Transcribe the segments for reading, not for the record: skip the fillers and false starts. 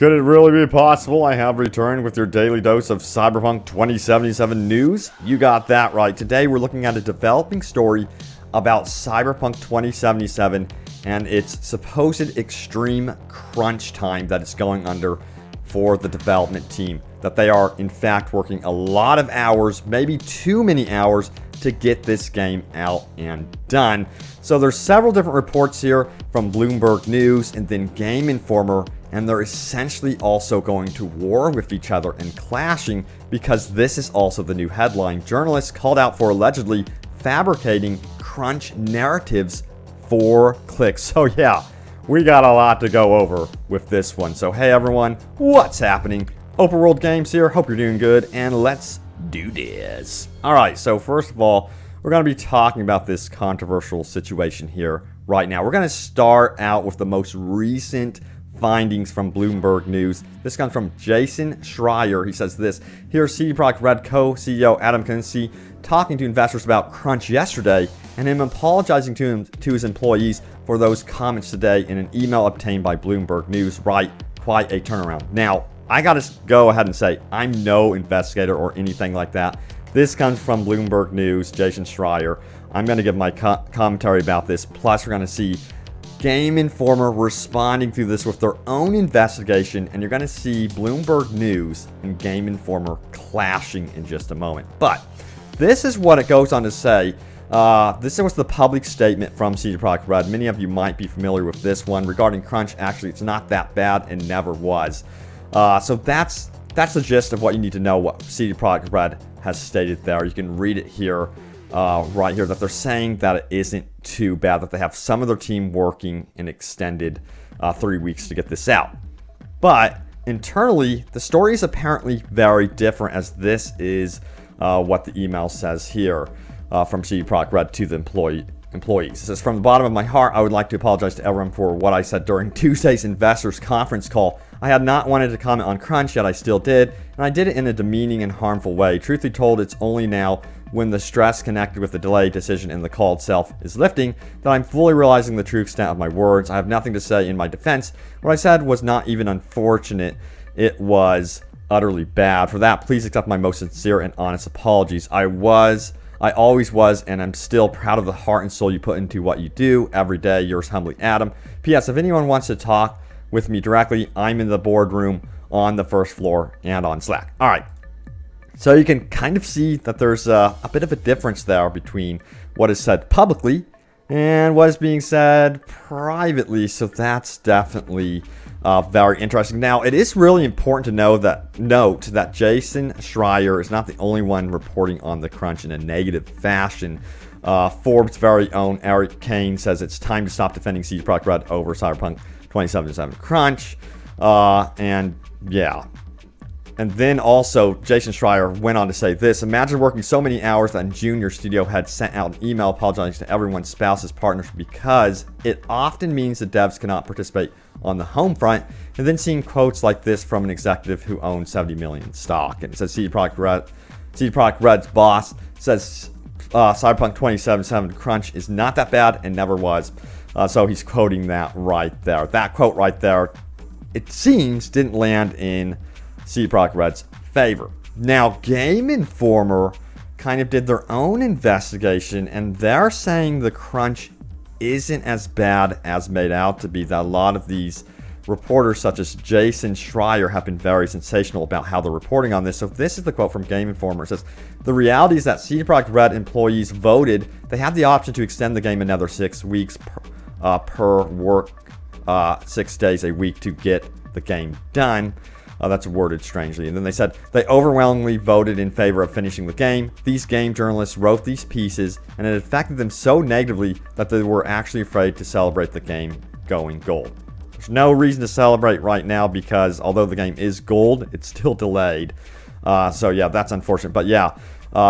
Could it really be possible? I have returned with your daily dose of Cyberpunk 2077 news. You got that right. Today we're looking at a developing story about Cyberpunk 2077 and its supposed extreme crunch time that is going under for the development team. That they are in fact working a lot of hours, maybe too many hours, to get this game out and done. So there's several different reports here from Bloomberg News and then Game Informer, and they're essentially also going to war with each other and clashing because this is also the new headline. Journalists called out for allegedly fabricating crunch narratives for clicks. So yeah, we got a lot to go over with this one. So hey everyone, what's happening? Open World Games here, hope you're doing good, and let's do this. Alright, so first of all, we're going to be talking about this controversial situation here right now. We're going to start out with the most recent findings from Bloomberg News. This comes from Jason Schreier. He says this: here's CD Projekt Red co-CEO Adam Kinsey talking to investors about crunch yesterday, and him apologizing to his employees for those comments today in an email obtained by Bloomberg News. Right, quite a turnaround. Now, I gotta go ahead and say, I'm no investigator or anything like that. This comes from Bloomberg News, Jason Schreier. I'm going to give my commentary about this. Plus, we're going to see Game Informer responding to this with their own investigation. And you're going to see Bloomberg News and Game Informer clashing in just a moment. But this is what it goes on to say. This was the public statement from CD Projekt Red. Many of you might be familiar with this one. Regarding crunch, actually, it's not that bad and never was. So that's the gist of what you need to know, what CD Projekt Red has stated there. You can read it here, right here, that they're saying that it isn't too bad, that they have some of their team working an extended 3 weeks to get this out. But internally, the story is apparently very different, as this is what the email says here from CD Projekt Red to the employees. It says, from the bottom of my heart, I would like to apologize to everyone for what I said during Tuesday's investors conference call. I had not wanted to comment on crunch, yet I still did, and I did it in a demeaning and harmful way. Truth be told, it's only now, when the stress connected with the delayed decision and the call itself is lifting, that I'm fully realizing the true extent of my words. I have nothing to say in my defense. What I said was not even unfortunate. It was utterly bad. For that, please accept my most sincere and honest apologies. I always was, and I'm still proud of the heart and soul you put into what you do every day. Yours humbly, Adam. P.S. If anyone wants to talk with me directly, I'm in the boardroom on the first floor and on Slack. All right. So you can kind of see that there's a bit of a difference there between what is said publicly and what is being said privately. So that's definitely very interesting. Now, it is really important to note that Jason Schreier is not the only one reporting on the crunch in a negative fashion. Forbes' very own Eric Kane says it's time to stop defending CD Projekt Red over Cyberpunk 2077 crunch. And yeah. And then also, Jason Schreier went on to say this: imagine working so many hours that in June your studio had sent out an email apologizing to everyone's spouses, partners, because it often means the devs cannot participate on the home front, and then seeing quotes like this from an executive who owns 70 million stock. And it says CD Projekt Red's boss says Cyberpunk 2077 crunch is not that bad and never was. So he's quoting that right there. That quote right there, it seems, didn't land in CD Projekt Red's favor. Now, Game Informer kind of did their own investigation, and they're saying the crunch isn't as bad as made out to be. That a lot of these reporters, such as Jason Schreier, have been very sensational about how they're reporting on this. So this is the quote from Game Informer. It says, the reality is that CD Projekt Red employees voted. They had the option to extend the game another 6 weeks per work 6 days a week to get the game done. That's worded strangely. And then they said they overwhelmingly voted in favor of finishing the game. These game journalists wrote these pieces, and it affected them so negatively that they were actually afraid to celebrate the game going gold. There's no reason to celebrate right now because although the game is gold, it's still delayed. So yeah, that's unfortunate. But yeah,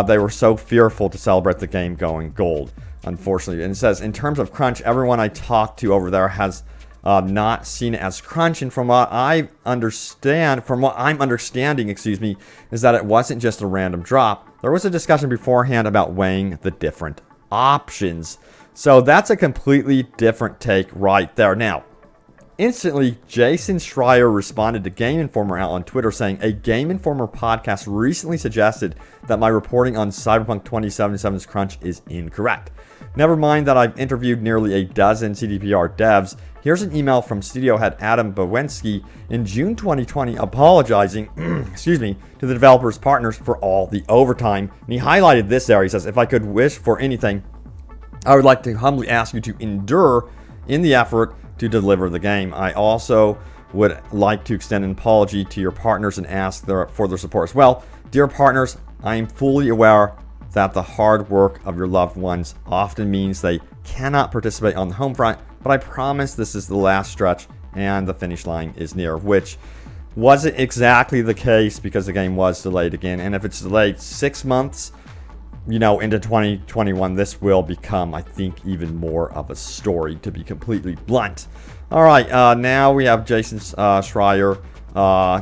they were so fearful to celebrate the game going gold, unfortunately. And it says, in terms of crunch, everyone I talked to over there has not seen it as crunch, and from what I'm understanding, is that it wasn't just a random drop. There was a discussion beforehand about weighing the different options. So that's a completely different take right there. Now, Instantly, Jason Schreier responded to Game Informer out on Twitter saying, a Game Informer podcast recently suggested that my reporting on Cyberpunk 2077's crunch is incorrect. Never mind that I've interviewed nearly a dozen CDPR devs. Here's an email from studio head Adam Bowensky in June 2020 apologizing to the developers' partners for all the overtime. And he highlighted this there. He says, if I could wish for anything, I would like to humbly ask you to endure in the effort to deliver the game. I also would like to extend an apology to your partners and ask for their support as well. Dear partners, I am fully aware that the hard work of your loved ones often means they cannot participate on the home front, but I promise this is the last stretch and the finish line is near, which wasn't exactly the case because the game was delayed again. And if it's delayed 6 months, into 2021, this will become, I think, even more of a story, to be completely blunt. All right, now we have Jason Schreier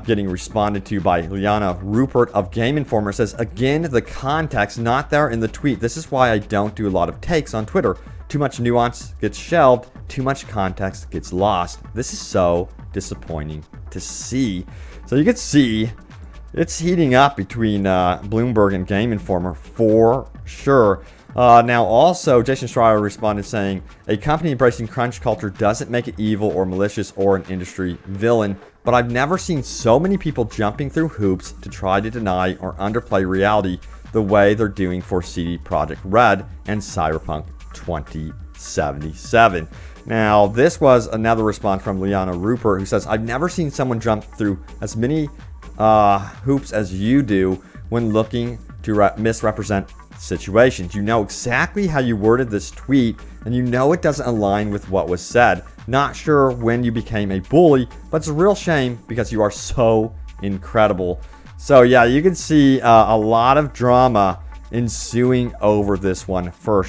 getting responded to by Liana Rupert of Game Informer. Says, again, the context not there in the tweet. This is why I don't do a lot of takes on Twitter. Too much nuance gets shelved. Too much context gets lost. This is so disappointing to see. So you can see it's heating up between Bloomberg and Game Informer for sure. Now also, Jason Schreier responded saying, a company embracing crunch culture doesn't make it evil or malicious or an industry villain, but I've never seen so many people jumping through hoops to try to deny or underplay reality the way they're doing for CD Projekt Red and Cyberpunk 2077. Now, this was another response from Liana Rupert, who says, I've never seen someone jump through as many hoops as you do when looking to misrepresent situations. You know exactly how you worded this tweet, and you know it doesn't align with what was said. Not sure when you became a bully, but it's a real shame because you are so incredible. So yeah, you can see a lot of drama ensuing over this one for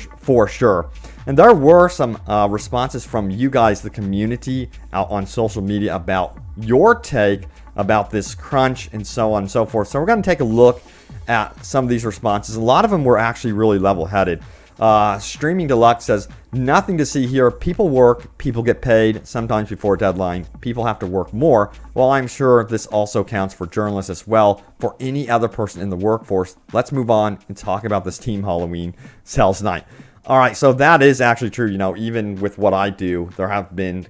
sure. And there were some responses from you guys, the community, out on social media about your take about this crunch and so on and so forth. So we're going to take a look at some of these responses. A lot of them were actually really level-headed. Streaming Deluxe says, nothing to see here. People work, people get paid, sometimes before deadline. People have to work more. Well, I'm sure this also counts for journalists as well, for any other person in the workforce. Let's move on and talk about this Team Halloween sales night. All right, so that is actually true. Even with what I do, there have been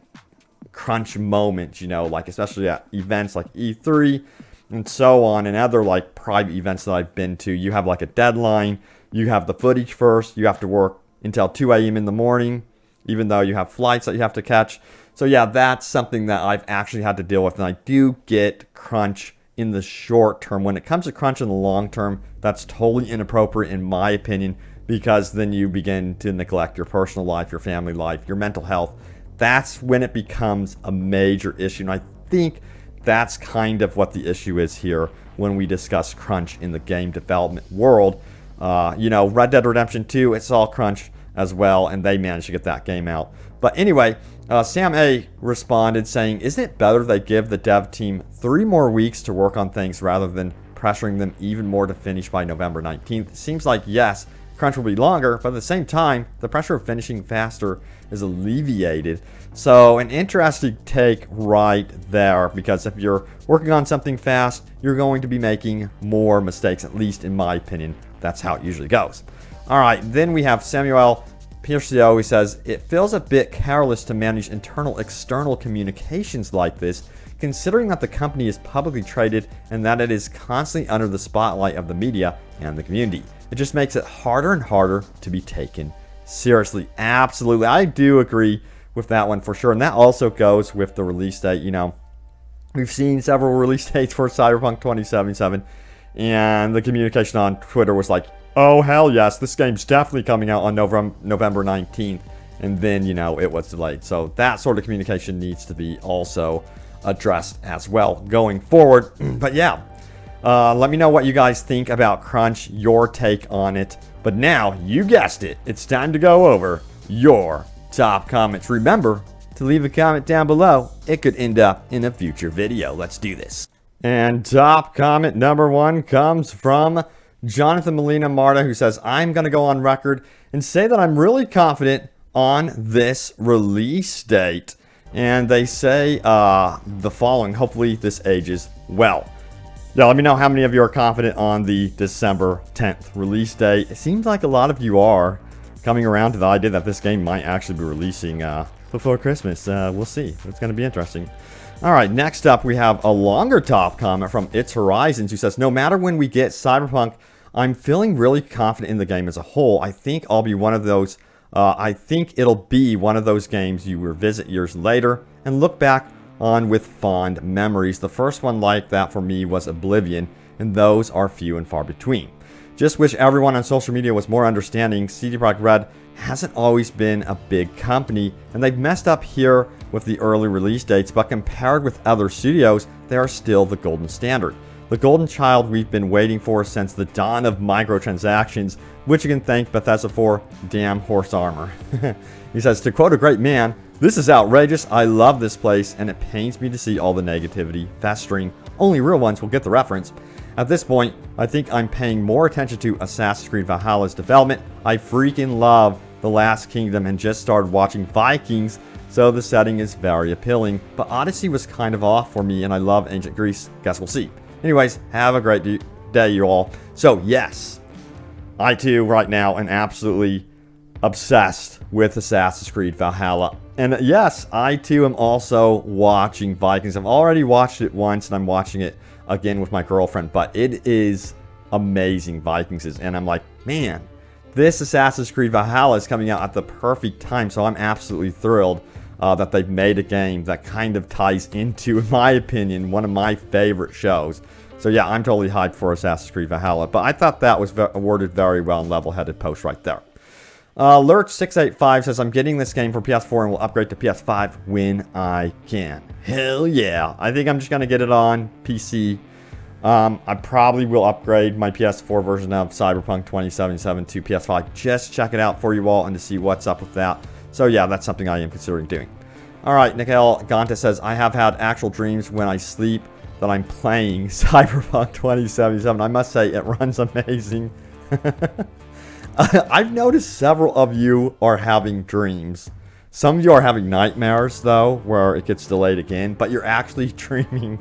crunch moments, like especially at events like E3 and so on, and other like private events that I've been to. You have like a deadline, you have the footage first, you have to work until 2 a.m. in the morning, even though you have flights that you have to catch. So yeah, that's something that I've actually had to deal with, and I do get crunch in the short term. When it comes to crunch in the long term, that's totally inappropriate in my opinion, because then you begin to neglect your personal life, your family life, your mental health. That's when it becomes a major issue. And I think that's kind of what the issue is here when we discuss crunch in the game development world. Red Dead Redemption 2, it's all crunch as well, and they managed to get that game out. But anyway, Sam A responded saying, isn't it better they give the dev team 3 more weeks to work on things rather than pressuring them even more to finish by November 19th? Seems like, yes, crunch will be longer, but at the same time, the pressure of finishing faster is alleviated. So an interesting take right there, because if you're working on something fast, you're going to be making more mistakes, at least in my opinion. That's how it usually goes. All right, then we have Samuel Piercy, who says, it feels a bit careless to manage internal-external communications like this, considering that the company is publicly traded and that it is constantly under the spotlight of the media and the community. It just makes it harder and harder to be taken seriously. Absolutely. I do agree with that one for sure. And that also goes with the release date. We've seen several release dates for Cyberpunk 2077, and the communication on Twitter was like, oh, hell yes, this game's definitely coming out on November 19th. And then, it was delayed. So that sort of communication needs to be also addressed as well going forward. But yeah, let me know what you guys think about crunch, your take on it. But now, you guessed it, it's time to go over your top comments. Remember to leave a comment down below. It could end up in a future video. Let's do this. And top comment number 1 comes from Jonathan Molina Marta, who says, I'm going to go on record and say that I'm really confident on this release date. And they say the following. Hopefully this ages well. Yeah, let me know how many of you are confident on the December 10th release date. It seems like a lot of you are coming around to the idea that this game might actually be releasing before Christmas. We'll see. It's going to be interesting. All right, next up we have a longer top comment from It's Horizons, who says, no matter when we get Cyberpunk, I'm feeling really confident in the game as a whole. I think I'll be one of those. I think it'll be one of those games you revisit years later and look back on with fond memories. The first one like that for me was Oblivion, and those are few and far between. Just wish everyone on social media was more understanding. CD Projekt Red hasn't always been a big company, and they've messed up here with the early release dates, but compared with other studios, they are still the golden standard. The golden child we've been waiting for since the dawn of microtransactions, which you can thank Bethesda for. Damn horse armor. He says, to quote a great man, this is outrageous. I love this place, and it pains me to see all the negativity festering. Only real ones will get the reference. At this point, I think I'm paying more attention to Assassin's Creed Valhalla's development. I freaking love The Last Kingdom and just started watching Vikings, so the setting is very appealing. But Odyssey was kind of off for me, and I love ancient Greece. Guess we'll see. Anyways, have a great day, you all. So, yes, I too, right now, am absolutely obsessed with Assassin's Creed Valhalla. And yes, I too am also watching Vikings. I've already watched it once, and I'm watching it again with my girlfriend. But it is amazing, Vikings is. And I'm like, man, this Assassin's Creed Valhalla is coming out at the perfect time. So I'm absolutely thrilled that they've made a game that kind of ties into, in my opinion, one of my favorite shows. So yeah, I'm totally hyped for Assassin's Creed Valhalla. But I thought that was worded very well and level-headed post right there. Lurch685 says, I'm getting this game for PS4 and will upgrade to PS5 when I can. Hell yeah. I think I'm just going to get it on PC. I probably will upgrade my PS4 version of Cyberpunk 2077 to PS5. Just check it out for you all and to see what's up with that. So yeah, that's something I am considering doing. Alright, Nikhil Ganta says, I have had actual dreams when I sleep that I'm playing Cyberpunk 2077. I must say, it runs amazing. I've noticed several of you are having dreams. Some of you are having nightmares, though, where it gets delayed again. But you're actually dreaming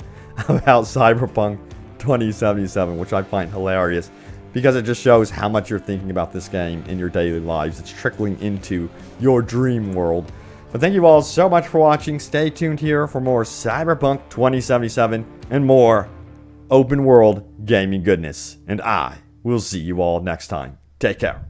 about Cyberpunk 2077, which I find hilarious. Because it just shows how much you're thinking about this game in your daily lives. It's trickling into your dream world. But thank you all so much for watching. Stay tuned here for more Cyberpunk 2077 and more open world gaming goodness. And I will see you all next time. Take care.